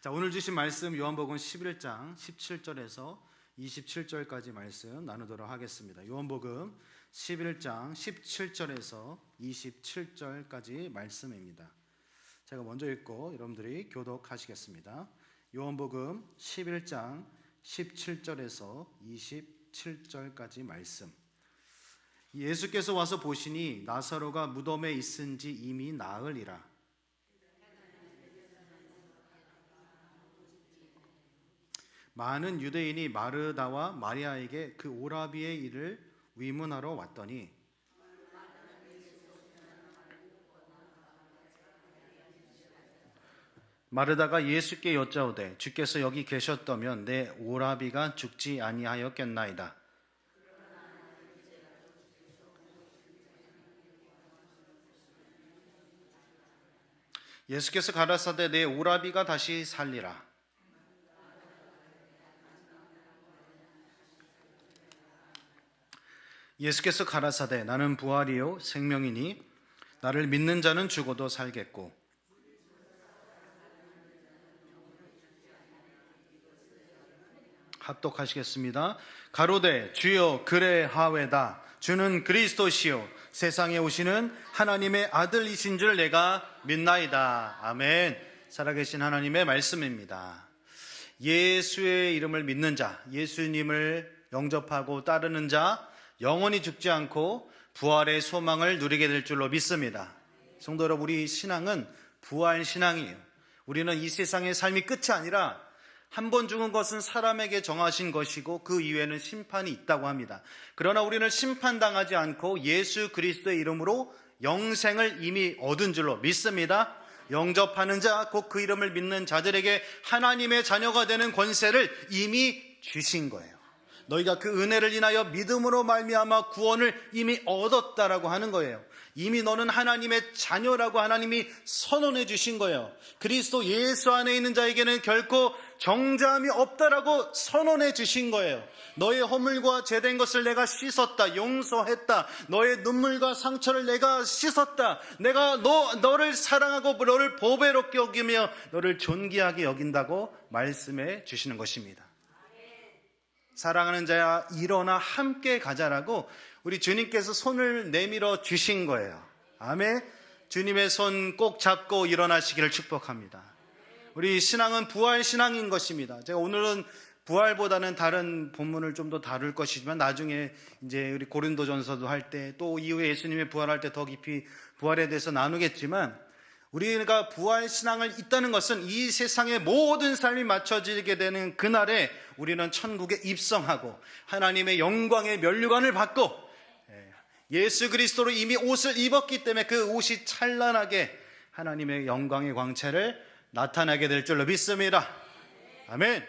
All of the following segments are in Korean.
자, 오늘 주신 말씀 요한복음 11장 17절에서 27절까지 말씀 나누도록 하겠습니다. 요한복음 11장 17절에서 27절까지 말씀입니다. 제가 먼저 읽고 여러분들이 교독하시겠습니다. 요한복음 11장 17절에서 27절까지 말씀. 예수께서 와서 보시니 나사로가 무덤에 있은지 이미 나으리라. 많은 유대인이 마르다와 마리아에게 그 오라비의 일을 위문하러 왔더니 마르다가 예수께 여짜오되 주께서 여기 계셨다면 내 오라비가 죽지 아니하였겠나이다. 예수께서 가라사대 내 오라비가 다시 살리라. 예수께서 가라사대 나는 부활이요 생명이니 나를 믿는 자는 죽어도 살겠고 합독하시겠습니다. 가로되 주여 그레하외다. 주는 그리스도시요 세상에 오시는 하나님의 아들이신 줄 내가 믿나이다. 아멘. 살아계신 하나님의 말씀입니다. 예수의 이름을 믿는 자, 예수님을 영접하고 따르는 자 영원히 죽지 않고 부활의 소망을 누리게 될 줄로 믿습니다. 성도 여러분, 우리 신앙은 부활 신앙이에요. 우리는 이 세상의 삶이 끝이 아니라 한 번 죽은 것은 사람에게 정하신 것이고 그 이후에는 심판이 있다고 합니다. 그러나 우리는 심판당하지 않고 예수 그리스도의 이름으로 영생을 이미 얻은 줄로 믿습니다. 영접하는 자, 곧 그 이름을 믿는 자들에게 하나님의 자녀가 되는 권세를 이미 주신 거예요. 너희가 그 은혜를 인하여 믿음으로 말미암아 구원을 이미 얻었다라고 하는 거예요. 이미 너는 하나님의 자녀라고 하나님이 선언해 주신 거예요. 그리스도 예수 안에 있는 자에게는 결코 정죄함이 없다라고 선언해 주신 거예요. 너의 허물과 죄된 것을 내가 씻었다, 용서했다. 너의 눈물과 상처를 내가 씻었다. 내가 너를 사랑하고 너를 보배롭게 여기며 너를 존귀하게 여긴다고 말씀해 주시는 것입니다. 사랑하는 자야 일어나 함께 가자라고 우리 주님께서 손을 내밀어 주신 거예요. 아멘. 주님의 손 꼭 잡고 일어나시기를 축복합니다. 우리 신앙은 부활 신앙인 것입니다. 제가 오늘은 부활보다는 다른 본문을 좀 더 다룰 것이지만 나중에 이제 우리 고린도전서도 할 때 또 이후에 예수님의 부활할 때 더 깊이 부활에 대해서 나누겠지만 우리가 부활 신앙을 있다는 것은 이 세상의 모든 삶이 맞춰지게 되는 그날에 우리는 천국에 입성하고 하나님의 영광의 면류관을 받고 예수 그리스도로 이미 옷을 입었기 때문에 그 옷이 찬란하게 하나님의 영광의 광채를 나타나게 될 줄로 믿습니다. 아멘.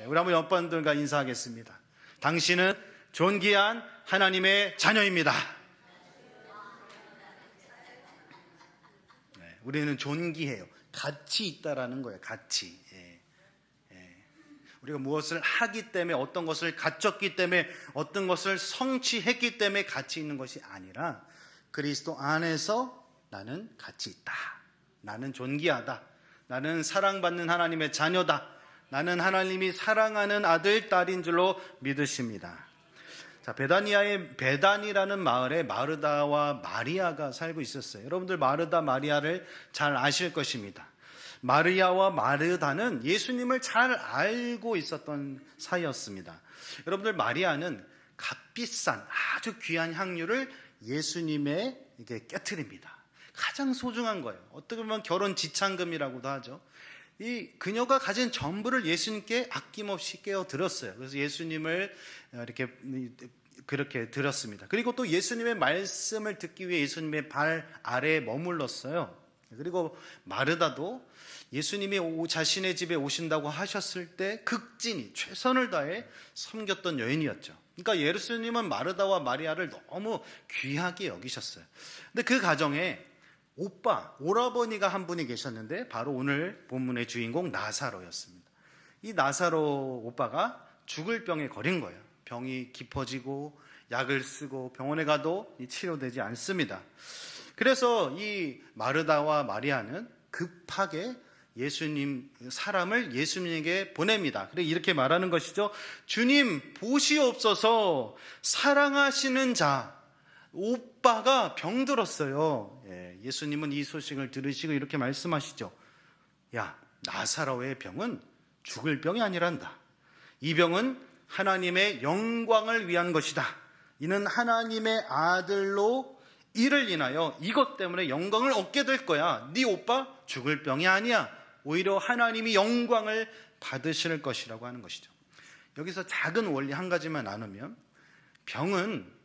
우리 한번 옆분들과 인사하겠습니다. 당신은 존귀한 하나님의 자녀입니다. 우리는 존귀해요. 가치 있다라는 거예요. 가치. 우리가 무엇을 하기 때문에, 어떤 것을 갖췄기 때문에, 어떤 것을 성취했기 때문에 가치 있는 것이 아니라 그리스도 안에서 나는 가치 있다. 나는 존귀하다. 나는 사랑받는 하나님의 자녀다. 나는 하나님이 사랑하는 아들, 딸인 줄로 믿으십니다. 자, 베단이라는 마을에 마르다와 마리아가 살고 있었어요. 여러분들 마르다, 마리아를 잘 아실 것입니다. 마리아와 마르다는 예수님을 잘 알고 있었던 사이였습니다. 여러분들 마리아는 값비싼 아주 귀한 향유를 예수님에게 깨트립니다. 가장 소중한 거예요. 어떻게 보면 결혼 지참금이라고도 하죠. 이 그녀가 가진 전부를 예수님께 아낌없이 깨어들었어요. 그래서 예수님을 그렇게 들었습니다. 그리고 또 예수님의 말씀을 듣기 위해 예수님의 발 아래에 머물렀어요. 그리고 마르다도 예수님이 자신의 집에 오신다고 하셨을 때 극진히 최선을 다해 섬겼던 여인이었죠. 그러니까 예수님은 마르다와 마리아를 너무 귀하게 여기셨어요. 근데 그 가정에 오라버니가 한 분이 계셨는데 바로 오늘 본문의 주인공 나사로였습니다. 이 나사로 오빠가 죽을 병에 걸린 거예요. 병이 깊어지고 약을 쓰고 병원에 가도 치료되지 않습니다. 그래서 이 마르다와 마리아는 급하게 예수님, 사람을 예수님에게 보냅니다. 그래 이렇게 말하는 것이죠. 주님 보시옵소서, 사랑하시는 자, 오빠가 병들었어요. 예수님은 이 소식을 들으시고 이렇게 말씀하시죠. 야, 나사로의 병은 죽을 병이 아니란다. 이 병은 하나님의 영광을 위한 것이다. 이는 하나님의 아들로 이를 인하여 이것 때문에 영광을 얻게 될 거야. 네 오빠 죽을 병이 아니야. 오히려 하나님이 영광을 받으실 것이라고 하는 것이죠. 여기서 작은 원리 한 가지만 나누면, 병은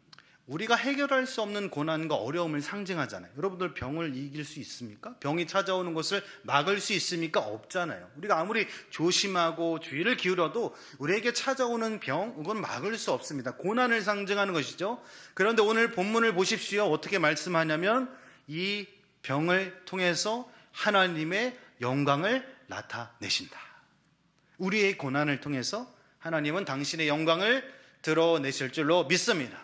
우리가 해결할 수 없는 고난과 어려움을 상징하잖아요. 여러분들 병을 이길 수 있습니까? 병이 찾아오는 것을 막을 수 있습니까? 없잖아요. 우리가 아무리 조심하고 주의를 기울여도 우리에게 찾아오는 병, 그건 막을 수 없습니다. 고난을 상징하는 것이죠. 그런데 오늘 본문을 보십시오. 어떻게 말씀하냐면 이 병을 통해서 하나님의 영광을 나타내신다. 우리의 고난을 통해서 하나님은 당신의 영광을 드러내실 줄로 믿습니다.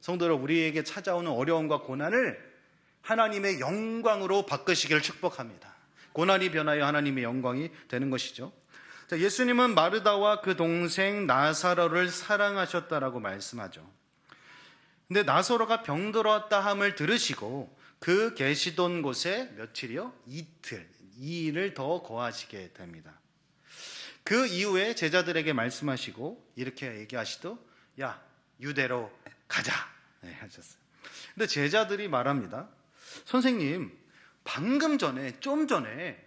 성도 여러분, 우리에게 찾아오는 어려움과 고난을 하나님의 영광으로 바꾸시기를 축복합니다. 고난이 변하여 하나님의 영광이 되는 것이죠. 자, 예수님은 마르다와 그 동생 나사로를 사랑하셨다라고 말씀하죠. 근데 나사로가 병들었다 함을 들으시고 그 계시던 곳에 며칠이요? 이틀, 2일을 더 거하시게 됩니다. 그 이후에 제자들에게 말씀하시고 이렇게 얘기하시도, 야, 유대로 가자 하셨어요. 근데 제자들이 말합니다. 선생님, 방금 전에, 좀 전에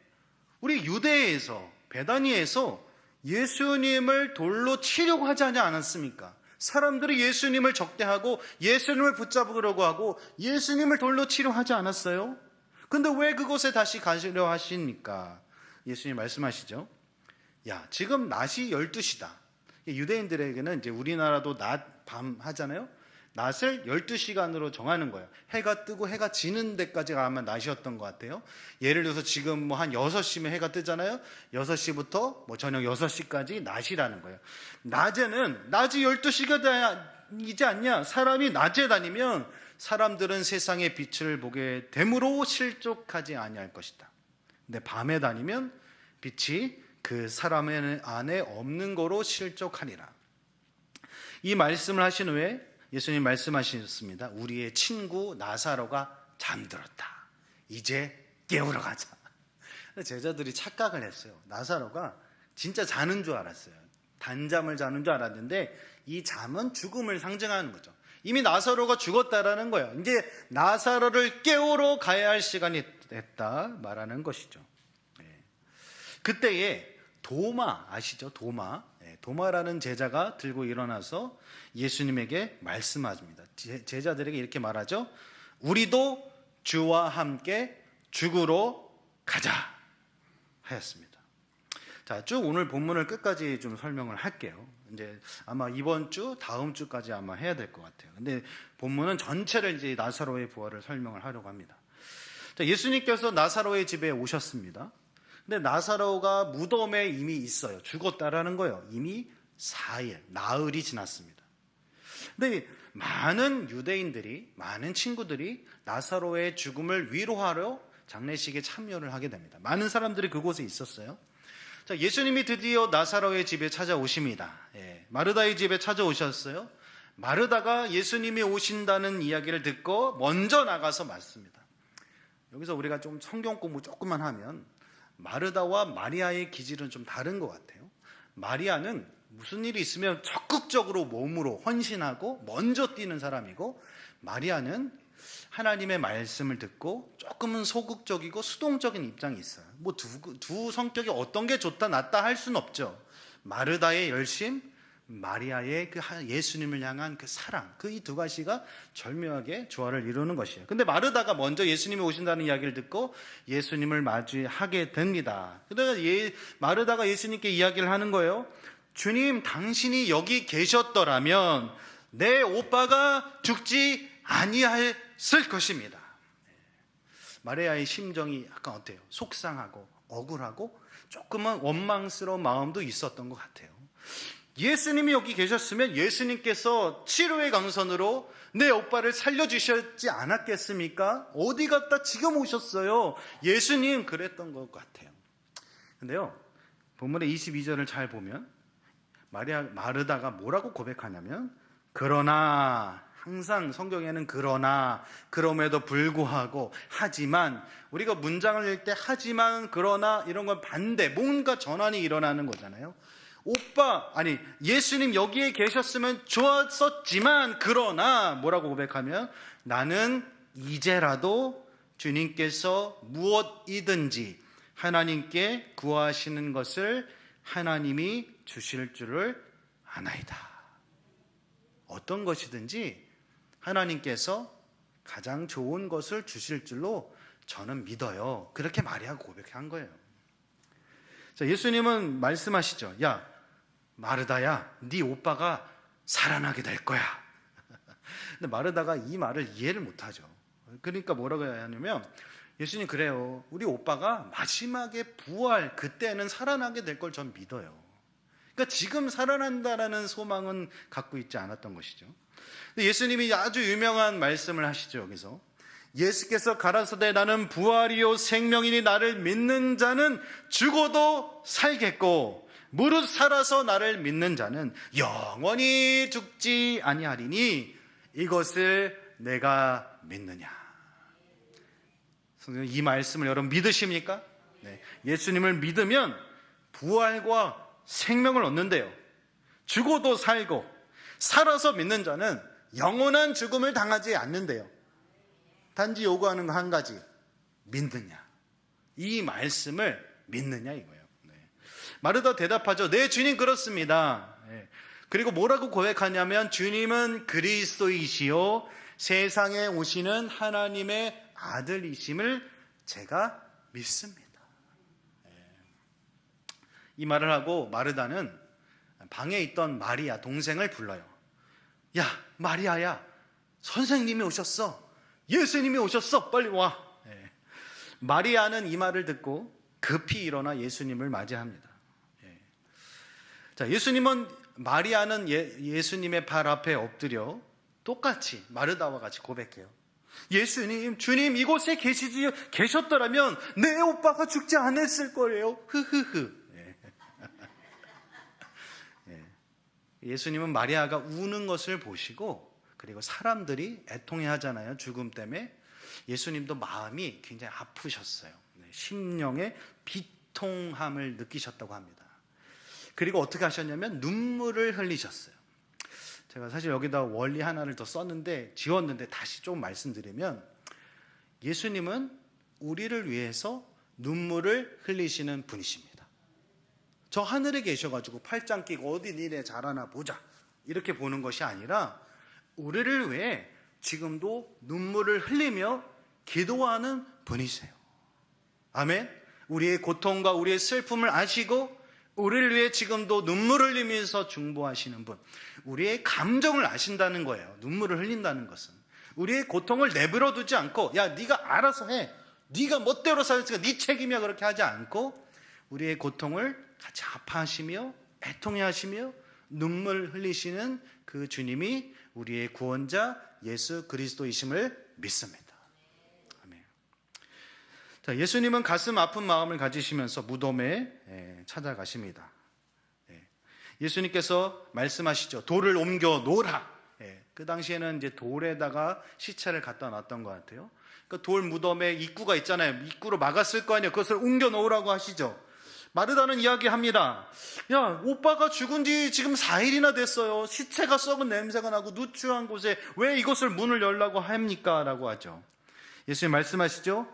우리 유대에서, 베다니에서 예수님을 돌로 치려고 하지 않았습니까? 사람들이 예수님을 적대하고 예수님을 붙잡으려고 하고 예수님을 돌로 치려 하지 않았어요? 근데 왜 그곳에 다시 가시려 하십니까? 예수님 말씀하시죠. 야, 지금 낮이 12시다. 유대인들에게는 이제 우리나라도 낮, 밤 하잖아요. 낮을 12시간으로 정하는 거예요. 해가 뜨고 해가 지는 데까지가 아마 낮이었던 것 같아요. 예를 들어서 지금 뭐 한 6시면 해가 뜨잖아요. 6시부터 뭐 저녁 6시까지 낮이라는 거예요. 낮에는 낮이 12시가 이지 않냐? 사람이 낮에 다니면 사람들은 세상의 빛을 보게 되므로 실족하지 아니할 것이다. 근데 밤에 다니면 빛이 그 사람 안에 없는 거로 실족하리라. 이 말씀을 하신 후에 예수님 말씀하셨습니다. 우리의 친구 나사로가 잠들었다. 이제 깨우러 가자. 제자들이 착각을 했어요. 나사로가 진짜 자는 줄 알았어요. 단잠을 자는 줄 알았는데 이 잠은 죽음을 상징하는 거죠. 이미 나사로가 죽었다라는 거예요. 이제 나사로를 깨우러 가야 할 시간이 됐다 말하는 것이죠. 그때에 도마 아시죠? 도마라는 제자가 들고 일어나서 예수님에게 말씀합니다. 제자들에게 이렇게 말하죠. 우리도 주와 함께 죽으러 가자 하였습니다. 자, 쭉 오늘 본문을 끝까지 좀 설명을 할게요. 이제 아마 이번 주, 다음 주까지 아마 해야 될 것 같아요. 근데 본문은 전체를 이제 나사로의 부활을 설명을 하려고 합니다. 자, 예수님께서 나사로의 집에 오셨습니다. 근데 나사로가 무덤에 이미 있어요. 죽었다라는 거예요. 이미 4일, 나흘이 지났습니다. 근데 많은 유대인들이, 많은 친구들이 나사로의 죽음을 위로하러 장례식에 참여를 하게 됩니다. 많은 사람들이 그곳에 있었어요. 자, 예수님이 드디어 나사로의 집에 찾아오십니다. 마르다의 집에 찾아오셨어요. 마르다가 예수님이 오신다는 이야기를 듣고 먼저 나가서 맞습니다. 여기서 우리가 좀 성경 공부 조금만 하면 마르다와 마리아의 기질은 좀 다른 것 같아요. 마리아는 무슨 일이 있으면 적극적으로 몸으로 헌신하고 먼저 뛰는 사람이고, 마리아는 하나님의 말씀을 듣고 조금은 소극적이고 수동적인 입장이 있어요. 뭐 두 성격이 어떤 게 좋다 낫다 할 수는 없죠. 마르다의 열심, 마리아의 그 예수님을 향한 그 사랑, 그 이 두 가지가 절묘하게 조화를 이루는 것이에요. 근데 마르다가 먼저 예수님이 오신다는 이야기를 듣고 예수님을 맞이하게 됩니다. 그러다가 마르다가 예수님께 이야기를 하는 거예요. 주님, 당신이 여기 계셨더라면 내 오빠가 죽지 아니했을 것입니다. 마리아의 심정이 약간 어때요? 속상하고 억울하고 조금은 원망스러운 마음도 있었던 것 같아요. 예수님이 여기 계셨으면 예수님께서 치료의 강선으로 내 오빠를 살려주셨지 않았겠습니까? 어디 갔다 지금 오셨어요? 예수님 그랬던 것 같아요. 근데요, 본문의 22절을 잘 보면 마르다가 뭐라고 고백하냐면, 그러나, 항상 성경에는 그러나, 그럼에도 불구하고, 하지만, 우리가 문장을 읽을 때 하지만, 그러나 이런 건 반대, 뭔가 전환이 일어나는 거잖아요. 예수님 여기에 계셨으면 좋았었지만, 그러나 뭐라고 고백하면, 나는 이제라도 주님께서 무엇이든지 하나님께 구하시는 것을 하나님이 주실 줄을 아나이다. 어떤 것이든지 하나님께서 가장 좋은 것을 주실 줄로 저는 믿어요. 그렇게 마리아가 고백한 거예요. 자, 예수님은 말씀하시죠. 야, 마르다야, 네 오빠가 살아나게 될 거야. 근데 마르다가 이 말을 이해를 못하죠. 그러니까 뭐라고 해야 하냐면, 예수님 그래요. 우리 오빠가 마지막에 부활, 그때는 살아나게 될 걸 전 믿어요. 그러니까 지금 살아난다라는 소망은 갖고 있지 않았던 것이죠. 근데 예수님이 아주 유명한 말씀을 하시죠. 여기서 예수께서 가라사대 나는 부활이요 생명이니 나를 믿는 자는 죽어도 살겠고 무릇 살아서 나를 믿는 자는 영원히 죽지 아니하리니 이것을 내가 믿느냐. 이 말씀을 여러분 믿으십니까? 네. 예수님을 믿으면 부활과 생명을 얻는데요, 죽어도 살고 살아서 믿는 자는 영원한 죽음을 당하지 않는데요, 단지 요구하는 거 한 가지, 믿느냐. 이 말씀을 믿느냐 이거예요. 네. 마르다 대답하죠. 네 주님 그렇습니다. 네. 그리고 뭐라고 고백하냐면, 주님은 그리스도이시요 세상에 오시는 하나님의 아들이심을 제가 믿습니다. 이 말을 하고 마르다는 방에 있던 마리아 동생을 불러요. 야, 마리아야, 선생님이 오셨어. 예수님이 오셨어. 빨리 와. 마리아는 이 말을 듣고 급히 일어나 예수님을 맞이합니다. 자, 마리아는 예수님의 발 앞에 엎드려 똑같이 마르다와 같이 고백해요. 예수님, 주님 이곳에 계셨더라면 내 오빠가 죽지 않았을 거예요. 흐흐흐. 예수님은 마리아가 우는 것을 보시고, 그리고 사람들이 애통해 하잖아요, 죽음 때문에. 예수님도 마음이 굉장히 아프셨어요. 심령의 비통함을 느끼셨다고 합니다. 그리고 어떻게 하셨냐면 눈물을 흘리셨어요. 제가 사실 여기다 원리 하나를 더 썼는데 지웠는데 다시 좀 말씀드리면, 예수님은 우리를 위해서 눈물을 흘리시는 분이십니다. 저 하늘에 계셔가지고 팔짱 끼고 어디 니네 잘하나 보자 이렇게 보는 것이 아니라, 우리를 위해 지금도 눈물을 흘리며 기도하는 분이세요. 아멘. 우리의 고통과 우리의 슬픔을 아시고 우리를 위해 지금도 눈물을 흘리면서 중보하시는 분, 우리의 감정을 아신다는 거예요. 눈물을 흘린다는 것은 우리의 고통을 내버려 두지 않고, 야 네가 알아서 해, 네가 멋대로 살았으니까 네 책임이야, 그렇게 하지 않고 우리의 고통을 같이 아파하시며 애통해하시며 눈물 흘리시는 그 주님이 우리의 구원자 예수 그리스도이심을 믿습니다. 아멘. 자, 예수님은 가슴 아픈 마음을 가지시면서 무덤에 찾아가십니다. 예수님께서 말씀하시죠. 돌을 옮겨 놓으라. 그 당시에는 이제 돌에다가 시체를 갖다 놨던 것 같아요. 그 돌 무덤에 입구가 있잖아요. 입구로 막았을 거 아니에요. 그것을 옮겨 놓으라고 하시죠. 마르다는 이야기합니다. 야, 오빠가 죽은 지 지금 4일이나 됐어요. 시체가 썩은 냄새가 나고 누추한 곳에 왜 이것을 문을 열라고 합니까? 라고 하죠. 예수님 말씀하시죠.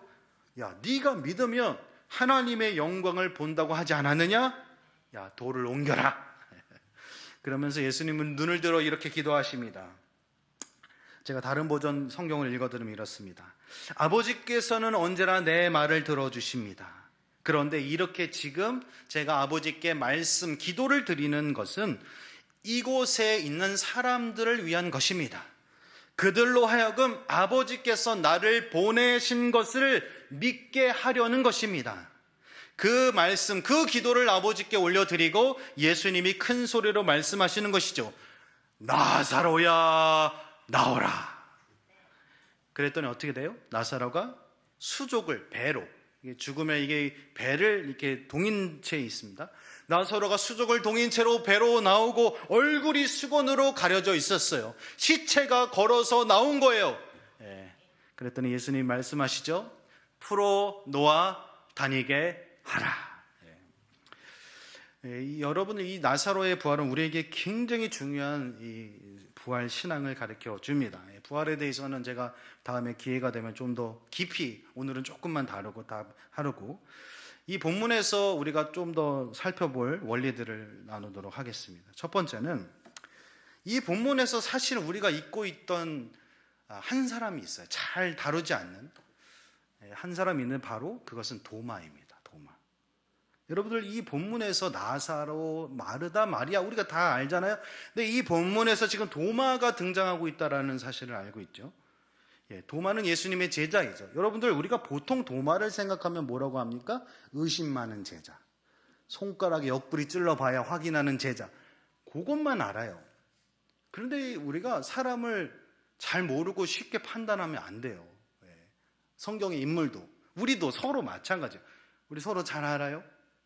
야, 네가 믿으면 하나님의 영광을 본다고 하지 않았느냐? 야, 돌을 옮겨라. 그러면서 예수님은 눈을 들어 이렇게 기도하십니다. 제가 다른 버전 성경을 읽어드리면 이렇습니다. 아버지께서는 언제나 내 말을 들어주십니다. 그런데 이렇게 지금 제가 아버지께 기도를 드리는 것은 이곳에 있는 사람들을 위한 것입니다. 그들로 하여금 아버지께서 나를 보내신 것을 믿게 하려는 것입니다. 그 말씀, 그 기도를 아버지께 올려드리고 예수님이 큰 소리로 말씀하시는 것이죠. 나사로야, 나오라. 그랬더니 어떻게 돼요? 나사로가 수족을 배로 죽음의 이게 배를 이렇게 동인 채 있습니다. 나사로가 수족을 동인 채로 배로 나오고 얼굴이 수건으로 가려져 있었어요. 시체가 걸어서 나온 거예요. 그랬더니 예수님 말씀하시죠. 풀어 놓아 다니게 하라. 여러분들, 이 나사로의 부활은 우리에게 굉장히 중요한 이 부활 신앙을 가르쳐 줍니다. 부활에 대해서는 제가 다음에 기회가 되면 좀 더 깊이, 오늘은 조금만 다루고 이 본문에서 우리가 좀 더 살펴볼 원리들을 나누도록 하겠습니다. 첫 번째는 이 본문에서 사실 우리가 잊고 있던 한 사람이 있어요. 잘 다루지 않는 한 사람이 있는, 바로 그것은 도마입니다. 도마. 여러분들, 이 본문에서 나사로, 마르다, 마리아 우리가 다 알잖아요. 근데 이 본문에서 지금 도마가 등장하고 있다는 사실을 알고 있죠. 도마는 예수님의 제자이죠. 여러분들, 우리가 보통 도마를 생각하면 뭐라고 합니까? 의심 많은 제자, 손가락에 옆구리 찔러봐야 확인하는 제자, 그것만 알아요. 그런데 우리가 사람을 잘 모르고 쉽게 판단하면 안 돼요. 성경의 인물도, 우리도 서로 마찬가지예요. 우리 서로 잘 알아요?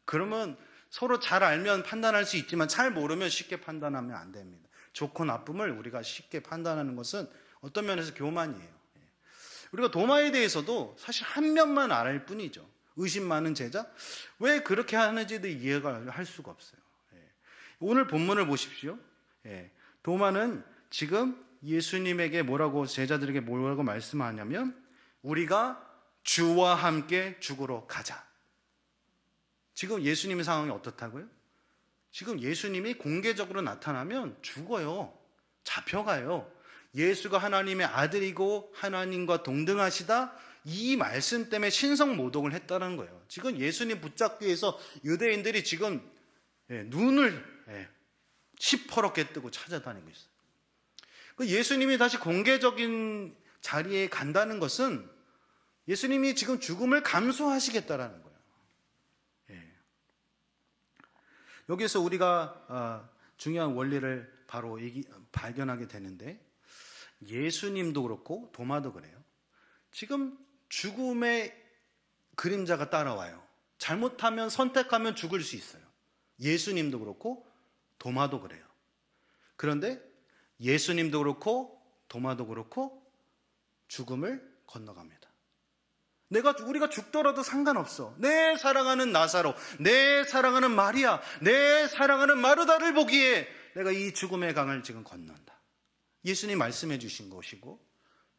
그러면 서로 잘 알면 판단할 수 있지만 잘 모르면 쉽게 판단하면 안 됩니다. 좋고 나쁨을 우리가 쉽게 판단하는 것은 어떤 면에서 교만이에요. 우리가 도마에 대해서도 사실 한 면만 알 뿐이죠. 의심 많은 제자? 왜 그렇게 하는지도 이해가 할 수가 없어요. 오늘 본문을 보십시오. 도마는 지금 예수님에게 뭐라고, 제자들에게 뭐라고 말씀하냐면, 우리가 주와 함께 죽으러 가자. 지금 예수님의 상황이 어떻다고요? 지금 예수님이 공개적으로 나타나면 죽어요. 잡혀가요. 예수가 하나님의 아들이고 하나님과 동등하시다, 이 말씀 때문에 신성모독을 했다는 거예요. 지금 예수님 붙잡기 위해서 유대인들이 지금 눈을 시퍼렇게 뜨고 찾아다니고 있어요. 예수님이 다시 공개적인 자리에 간다는 것은 예수님이 지금 죽음을 감수하시겠다라는 거예요. 여기서 우리가 중요한 원리를 바로 발견하게 되는데, 예수님도 그렇고 도마도 그래요. 지금 죽음의 그림자가 따라와요. 잘못하면, 선택하면 죽을 수 있어요. 예수님도 그렇고 도마도 그래요. 그런데 예수님도 그렇고 도마도 그렇고 죽음을 건너갑니다. 우리가 죽더라도 상관없어. 내 사랑하는 나사로, 내 사랑하는 마리아, 내 사랑하는 마르다를 보기에 내가 이 죽음의 강을 지금 건넌다. 예수님 말씀해 주신 것이고,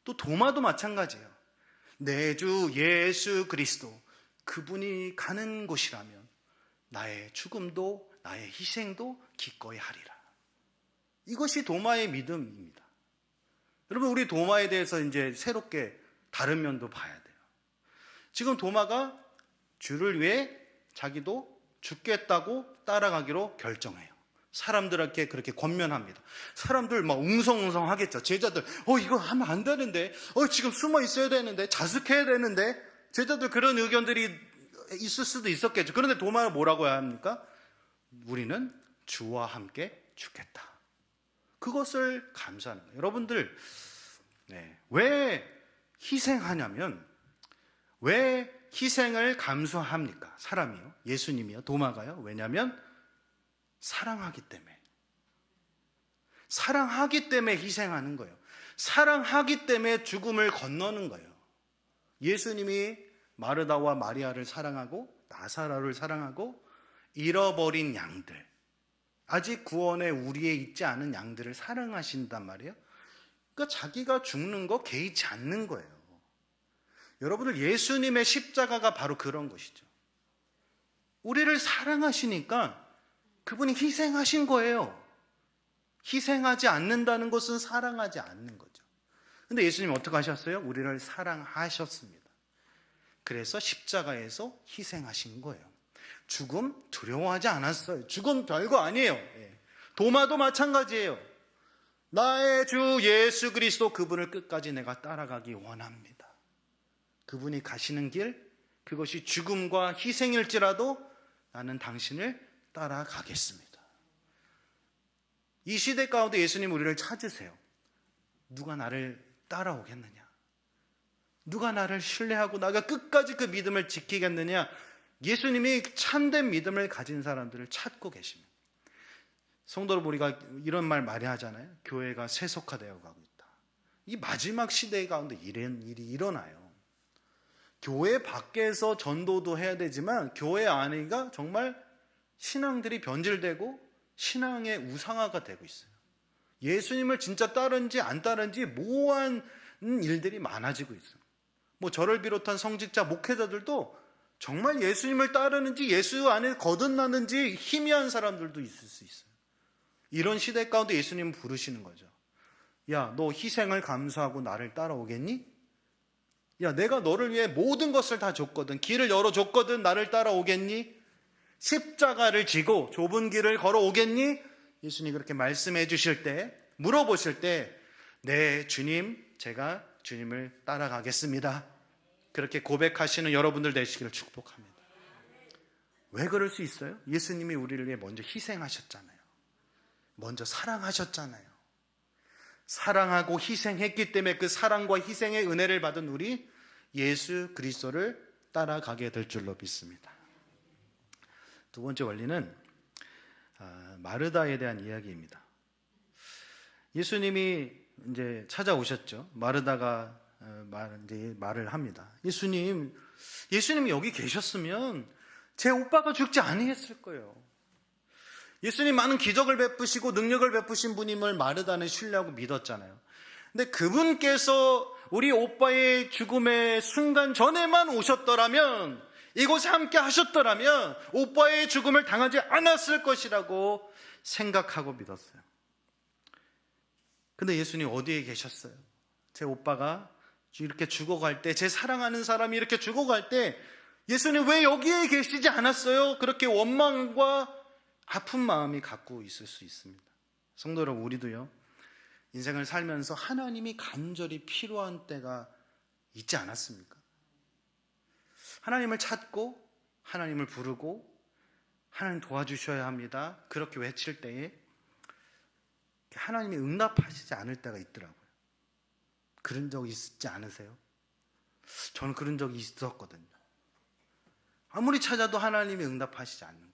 또 도마도 마찬가지예요. 내 주 예수 그리스도, 그분이 가는 곳이라면 나의 죽음도 나의 희생도 기꺼이 하리라. 이것이 도마의 믿음입니다. 여러분, 우리 도마에 대해서 이제 새롭게 다른 면도 봐야 돼요. 지금 도마가 주를 위해 자기도 죽겠다고 따라가기로 결정해요. 사람들에게 그렇게 권면합니다. 사람들 막 웅성웅성 하겠죠. 제자들, 이거 하면 안 되는데, 지금 숨어 있어야 되는데, 자숙해야 되는데, 제자들 그런 의견들이 있을 수도 있었겠죠. 그런데 도마는 뭐라고 해야 합니까? 우리는 주와 함께 죽겠다. 그것을 감사하는 거예요. 여러분들, 왜 희생하냐면, 왜 희생을 감수합니까? 사람이요, 예수님이요, 도마가요. 왜냐하면 사랑하기 때문에. 사랑하기 때문에 희생하는 거예요. 사랑하기 때문에 죽음을 건너는 거예요. 예수님이 마르다와 마리아를 사랑하고 나사로를 사랑하고 잃어버린 양들, 아직 구원의 우리에 있지 않은 양들을 사랑하신단 말이에요. 그러니까 자기가 죽는 거 개의치 않는 거예요. 여러분들, 예수님의 십자가가 바로 그런 것이죠. 우리를 사랑하시니까 그분이 희생하신 거예요. 희생하지 않는다는 것은 사랑하지 않는 거죠. 근데 예수님 어떻게 하셨어요? 우리를 사랑하셨습니다. 그래서 십자가에서 희생하신 거예요. 죽음 두려워하지 않았어요. 죽음 별거 아니에요. 도마도 마찬가지예요. 나의 주 예수 그리스도, 그분을 끝까지 내가 따라가기 원합니다. 그분이 가시는 길, 그것이 죽음과 희생일지라도 나는 당신을 따라가겠습니다. 이 시대 가운데 예수님 우리를 찾으세요. 누가 나를 따라오겠느냐? 누가 나를 신뢰하고 나가 끝까지 그 믿음을 지키겠느냐? 예수님이 참된 믿음을 가진 사람들을 찾고 계십니다. 성도 여러분, 우리가 이런 말 많이 하잖아요. 교회가 세속화되어 가고 있다. 이 마지막 시대 가운데 이런 일이 일어나요. 교회 밖에서 전도도 해야 되지만 교회 안에가 정말 신앙들이 변질되고 신앙의 우상화가 되고 있어요. 예수님을 진짜 따르는지 안 따르는지 모호한 일들이 많아지고 있어요. 뭐 저를 비롯한 성직자 목회자들도 정말 예수님을 따르는지 예수 안에 거듭나는지 희미한 사람들도 있을 수 있어요. 이런 시대 가운데 예수님은 부르시는 거죠. 야, 너 희생을 감수하고 나를 따라오겠니? 야, 내가 너를 위해 모든 것을 다 줬거든. 길을 열어줬거든. 나를 따라오겠니? 십자가를 지고 좁은 길을 걸어오겠니? 예수님이 그렇게 말씀해 주실 때, 물어보실 때, 네, 주님, 제가 주님을 따라가겠습니다. 그렇게 고백하시는 여러분들 되시기를 축복합니다. 왜 그럴 수 있어요? 예수님이 우리를 위해 먼저 희생하셨잖아요. 먼저 사랑하셨잖아요. 사랑하고 희생했기 때문에 그 사랑과 희생의 은혜를 받은 우리 예수 그리스도를 따라가게 될 줄로 믿습니다. 두 번째 원리는 마르다에 대한 이야기입니다. 예수님이 이제 찾아오셨죠. 마르다가 이제 말을 합니다. 예수님이 여기 계셨으면 제 오빠가 죽지 아니했을 거예요. 예수님 많은 기적을 베푸시고 능력을 베푸신 분임을 마르다는 신뢰하고 믿었잖아요. 근데 그분께서 우리 오빠의 죽음의 순간 전에만 오셨더라면, 이곳에 함께 하셨더라면 오빠의 죽음을 당하지 않았을 것이라고 생각하고 믿었어요. 근데 예수님 어디에 계셨어요? 제 오빠가 이렇게 죽어갈 때, 제 사랑하는 사람이 이렇게 죽어갈 때 예수님 왜 여기에 계시지 않았어요? 그렇게 원망과 아픈 마음이 갖고 있을 수 있습니다. 성도 여러분, 우리도요, 인생을 살면서 하나님이 간절히 필요한 때가 있지 않았습니까? 하나님을 찾고 하나님을 부르고 하나님 도와주셔야 합니다. 그렇게 외칠 때에 하나님이 응답하시지 않을 때가 있더라고요. 그런 적 있지 않으세요? 저는 그런 적이 있었거든요. 아무리 찾아도 하나님이 응답하시지 않는 거예요.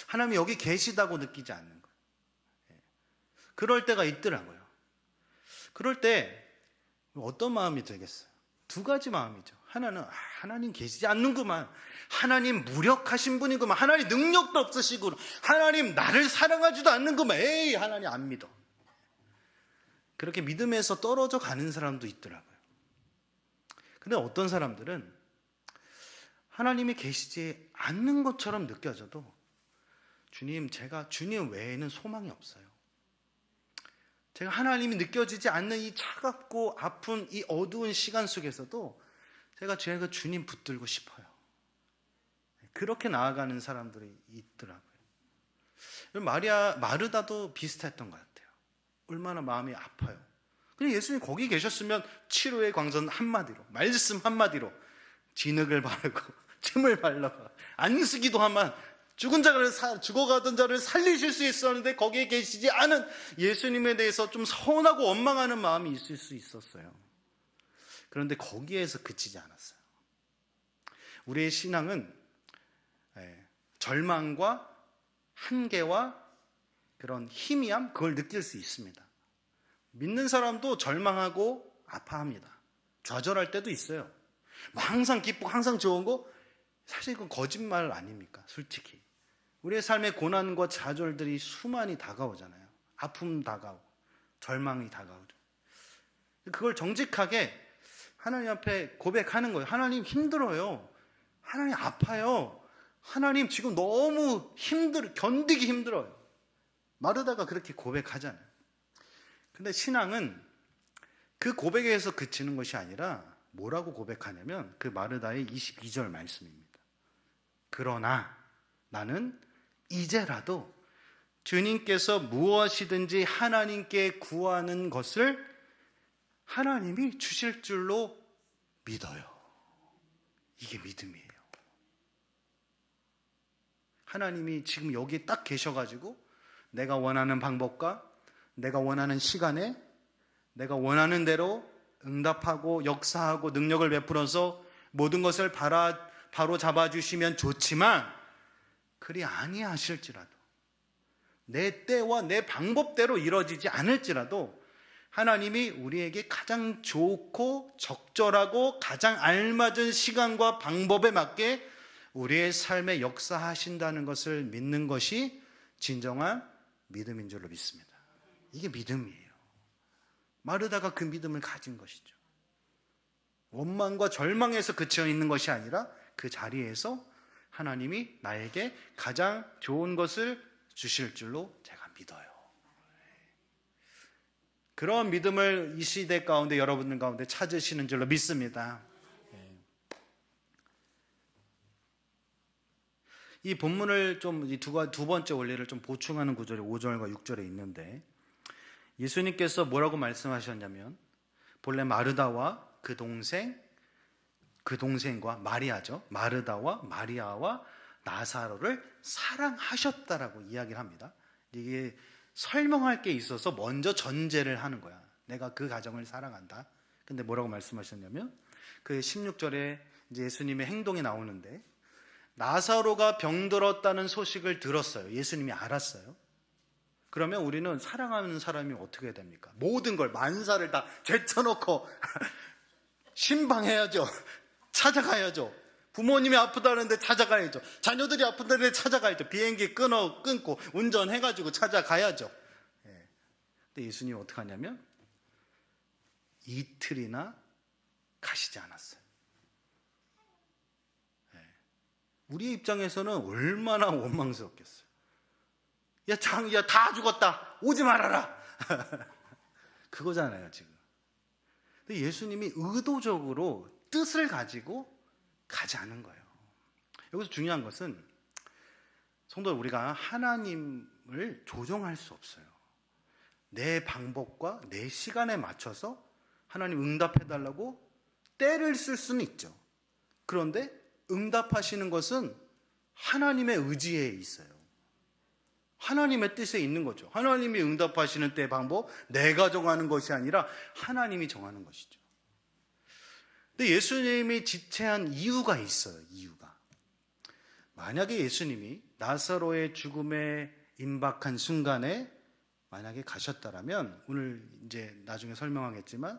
하나님이 여기 계시다고 느끼지 않는 거예요. 그럴 때가 있더라고요. 그럴 때 어떤 마음이 들겠어요? 두 가지 마음이죠. 하나는 하나님 계시지 않는구만, 하나님 무력하신 분이구만, 하나님 능력도 없으시고, 하나님 나를 사랑하지도 않는구만, 에이 하나님 안 믿어. 그렇게 믿음에서 떨어져 가는 사람도 있더라고요. 근데 어떤 사람들은 하나님이 계시지 않는 것처럼 느껴져도 주님, 제가 주님 외에는 소망이 없어요. 제가 하나님이 느껴지지 않는 이 차갑고 아픈 이 어두운 시간 속에서도 제가 주님 붙들고 싶어요. 그렇게 나아가는 사람들이 있더라고요. 마르다도 비슷했던 것 같아요. 얼마나 마음이 아파요. 그냥 예수님 거기 계셨으면 치료의 광선 한마디로, 말씀 한마디로 진흙을 바르고 침을 발라봐, 안수기도 하면 죽어가던 자를 살리실 수 있었는데 거기에 계시지 않은 예수님에 대해서 좀 서운하고 원망하는 마음이 있을 수 있었어요. 그런데 거기에서 그치지 않았어요. 우리의 신앙은 절망과 한계와 그런 희미함, 그걸 느낄 수 있습니다. 믿는 사람도 절망하고 아파합니다. 좌절할 때도 있어요. 항상 기쁘고 항상 좋은 거, 사실 그건 거짓말 아닙니까? 솔직히 우리의 삶의 고난과 좌절들이 수많이 다가오잖아요. 아픔 다가오고 절망이 다가오죠. 그걸 정직하게 하나님 앞에 고백하는 거예요. 하나님 힘들어요. 하나님 아파요. 하나님 지금 너무 견디기 힘들어요. 마르다가 그렇게 고백하잖아요. 근데 신앙은 그 고백에서 그치는 것이 아니라 뭐라고 고백하냐면 그 마르다의 22절 말씀입니다. 그러나 나는 이제라도 주님께서 무엇이든지 하나님께 구하는 것을 하나님이 주실 줄로 믿어요. 이게 믿음이에요. 하나님이 지금 여기 딱 계셔가지고 내가 원하는 방법과 내가 원하는 시간에 내가 원하는 대로 응답하고 역사하고 능력을 베풀어서 모든 것을 바로 잡아주시면 좋지만 그리 아니하실지라도 내 때와 내 방법대로 이루어지지 않을지라도 하나님이 우리에게 가장 좋고 적절하고 가장 알맞은 시간과 방법에 맞게 우리의 삶에 역사하신다는 것을 믿는 것이 진정한 믿음인 줄로 믿습니다. 이게 믿음이에요. 마르다가 그 믿음을 가진 것이죠. 원망과 절망에서 그쳐 있는 것이 아니라 그 자리에서 하나님이 나에게 가장 좋은 것을 주실 줄로 제가 믿어요. 그런 믿음을 이 시대 가운데 여러분들 가운데 찾으시는 줄로 믿습니다. 이 본문을 좀 두 번째 원리를 좀 보충하는 구절이 5절과 6절에 있는데 예수님께서 뭐라고 말씀하셨냐면 본래 마르다와 그 동생과 마리아죠. 마르다와 마리아와 나사로를 사랑하셨다라고 이야기를 합니다. 이게 설명할 게 있어서 먼저 전제를 하는 거야. 내가 그 가정을 사랑한다. 근데 뭐라고 말씀하셨냐면 그 16절에 이제 예수님의 행동이 나오는데 나사로가 병들었다는 소식을 들었어요. 예수님이 알았어요. 그러면 우리는 사랑하는 사람이 어떻게 해야 됩니까? 모든 걸 만사를 다 제쳐놓고 신방해야죠. 찾아가야죠. 부모님이 아프다는데 찾아가야죠. 자녀들이 아프다는데 찾아가야죠. 비행기 끊고 운전해가지고 찾아가야죠. 근데 예수님이 어떻게 하냐면 이틀이나 가시지 않았어요. 우리의 입장에서는 얼마나 원망스럽겠어요. 야, 다 죽었다. 오지 말아라. 그거잖아요, 지금. 근데 예수님이 의도적으로 뜻을 가지고 가지 않은 거예요. 여기서 중요한 것은 성도 우리가 하나님을 조종할 수 없어요. 내 방법과 내 시간에 맞춰서 하나님 응답해달라고 때를 쓸 수는 있죠. 그런데 응답하시는 것은 하나님의 의지에 있어요. 하나님의 뜻에 있는 거죠. 하나님이 응답하시는 때 방법, 내가 정하는 것이 아니라 하나님이 정하는 것이죠. 근데 예수님이 지체한 이유가 있어요. 이유가. 만약에 예수님이 나사로의 죽음에 임박한 순간에 만약에 가셨다라면 오늘 이제 나중에 설명하겠지만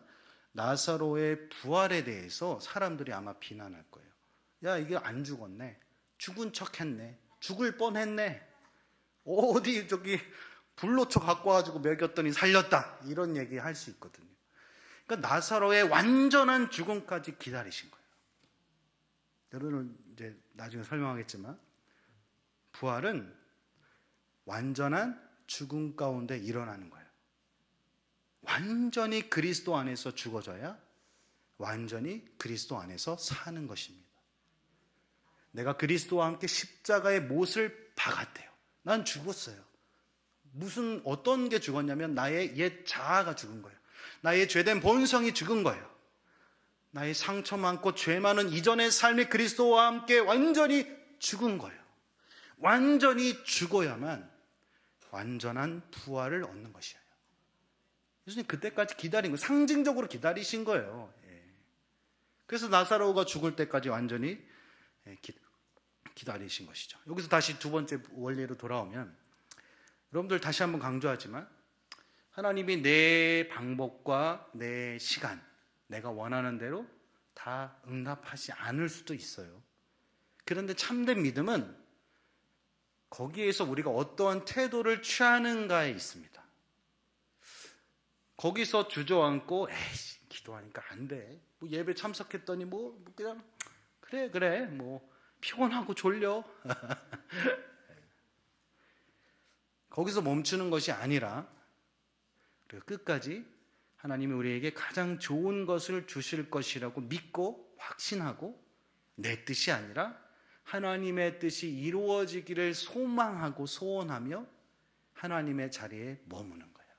나사로의 부활에 대해서 사람들이 아마 비난할 거예요. 야, 이게 안 죽었네. 죽은 척 했네. 죽을 뻔했네. 어디 불로초 갖고 와가지고 먹였더니 살렸다. 이런 얘기 할 수 있거든요. 그러니까 나사로의 완전한 죽음까지 기다리신 거예요. 여러분은 이제 나중에 설명하겠지만 부활은 완전한 죽음 가운데 일어나는 거예요. 완전히 그리스도 안에서 죽어져야 완전히 그리스도 안에서 사는 것입니다. 내가 그리스도와 함께 십자가의 못을 박았대요. 난 죽었어요. 어떤 게 죽었냐면 나의 옛 자아가 죽은 거예요. 나의 죄된 본성이 죽은 거예요. 나의 상처 많고 죄 많은 이전의 삶이 그리스도와 함께 완전히 죽은 거예요. 완전히 죽어야만 완전한 부활을 얻는 것이에요. 예수님 그때까지 기다린 거예요. 상징적으로 기다리신 거예요. 그래서 나사로가 죽을 때까지 완전히 기다리신 것이죠. 여기서 다시 두 번째 원리로 돌아오면 여러분들 다시 한번 강조하지만 하나님이 내 방법과 내 시간, 내가 원하는 대로 다 응답하지 않을 수도 있어요. 그런데 참된 믿음은 거기에서 우리가 어떠한 태도를 취하는가에 있습니다. 거기서 주저앉고 에이 기도하니까 안 돼. 뭐 예배 참석했더니 그냥 그래 피곤하고 졸려. 거기서 멈추는 것이 아니라 끝까지 하나님이 우리에게 가장 좋은 것을 주실 것이라고 믿고 확신하고 내 뜻이 아니라 하나님의 뜻이 이루어지기를 소망하고 소원하며 하나님의 자리에 머무는 거예요.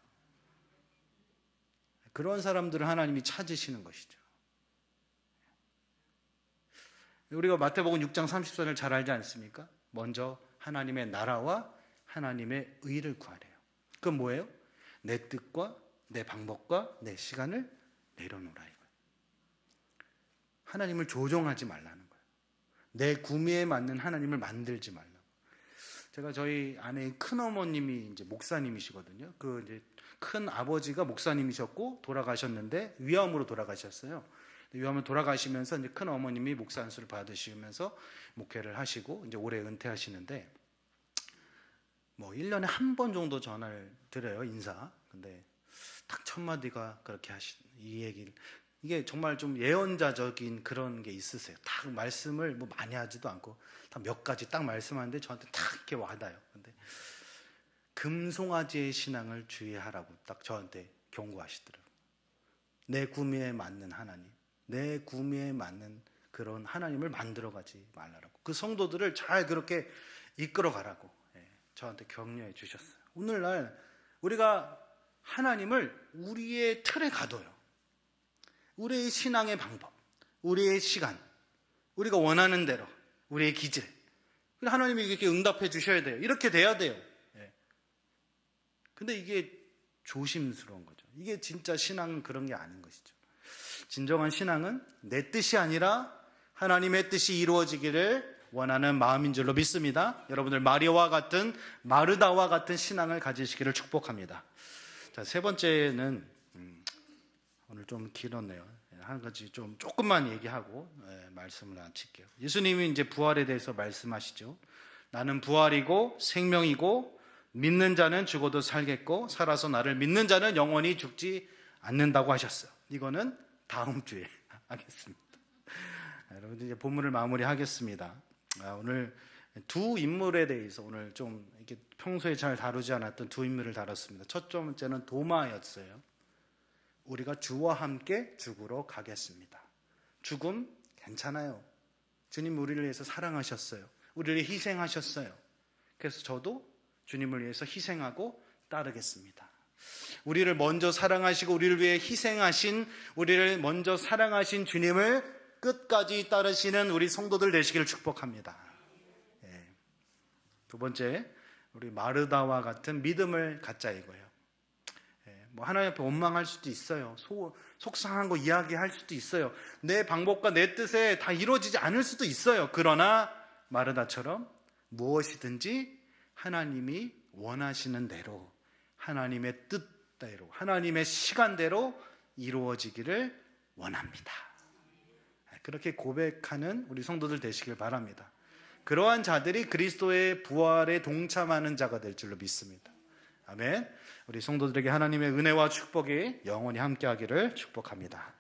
그런 사람들을 하나님이 찾으시는 것이죠. 우리가 마태복음 6장 30절을 잘 알지 않습니까? 먼저 하나님의 나라와 하나님의 의를 구하래요. 그건 뭐예요? 내 뜻과 내 방법과 내 시간을 내려놓으라 이거예요. 하나님을 조종하지 말라는 거예요. 내 구미에 맞는 하나님을 만들지 말라고. 제가 저희 아내의 큰 어머님이 이제 목사님이시거든요. 그 이제 큰 아버지가 목사님이셨고 돌아가셨는데 위암으로 돌아가셨어요. 위암으로 돌아가시면서 이제 큰 어머님이 목사 안수를 받으시면서 목회를 하시고 이제 올해 은퇴하시는데, 뭐 1년에 한 번 정도 전화를 드려요, 인사. 근데 딱 첫 마디가 그렇게 이 얘기를, 이게 정말 좀 예언자적인 그런 게 있으세요. 딱 말씀을 뭐 많이 하지도 않고 딱 몇 가지 딱 말씀하는데 저한테 딱 이렇게 와닿아요. 근데 금송아지의 신앙을 주의하라고 딱 저한테 경고하시더라고요. 내 구미에 맞는 하나님, 내 구미에 맞는 그런 하나님을 만들어가지 말라고, 그 성도들을 잘 그렇게 이끌어가라고 저한테 격려해 주셨어요. 오늘날 우리가 하나님을 우리의 틀에 가둬요. 우리의 신앙의 방법, 우리의 시간, 우리가 원하는 대로, 우리의 기질, 하나님이 이렇게 응답해 주셔야 돼요. 이렇게 돼야 돼요. 근데 이게 조심스러운 거죠. 이게 진짜 신앙은 그런 게 아닌 것이죠. 진정한 신앙은 내 뜻이 아니라 하나님의 뜻이 이루어지기를 원하는 마음인 줄로 믿습니다. 여러분들 마르다와 같은 신앙을 가지시기를 축복합니다. 자, 세 번째는 오늘 좀 길었네요. 한 가지 좀 조금만 얘기하고 말씀을 마칠게요. 예수님이 이제 부활에 대해서 말씀하시죠. 나는 부활이고 생명이고 믿는 자는 죽어도 살겠고 살아서 나를 믿는 자는 영원히 죽지 않는다고 하셨어요. 이거는 다음 주에 하겠습니다. 여러분들 이제 본문을 마무리하겠습니다. 오늘 두 인물에 대해서 오늘 좀 이렇게 평소에 잘 다루지 않았던 두 인물을 다뤘습니다. 첫 번째는 도마였어요. 우리가 주와 함께 죽으러 가겠습니다. 죽음 괜찮아요. 주님 우리를 위해서 사랑하셨어요. 우리를 희생하셨어요. 그래서 저도 주님을 위해서 희생하고 따르겠습니다. 우리를 먼저 사랑하시고 우리를 위해 희생하신, 우리를 먼저 사랑하신 주님을 끝까지 따르시는 우리 성도들 되시기를 축복합니다. 두 번째, 우리 마르다와 같은 믿음을 갖자 이거예요. 뭐 하나님 앞에 원망할 수도 있어요. 속상한 거 이야기할 수도 있어요. 내 방법과 내 뜻에 다 이루어지지 않을 수도 있어요. 그러나 마르다처럼 무엇이든지 하나님이 원하시는 대로, 하나님의 뜻대로, 하나님의 시간대로 이루어지기를 원합니다. 그렇게 고백하는 우리 성도들 되시길 바랍니다. 그러한 자들이 그리스도의 부활에 동참하는 자가 될 줄로 믿습니다. 아멘. 우리 성도들에게 하나님의 은혜와 축복이 영원히 함께하기를 축복합니다.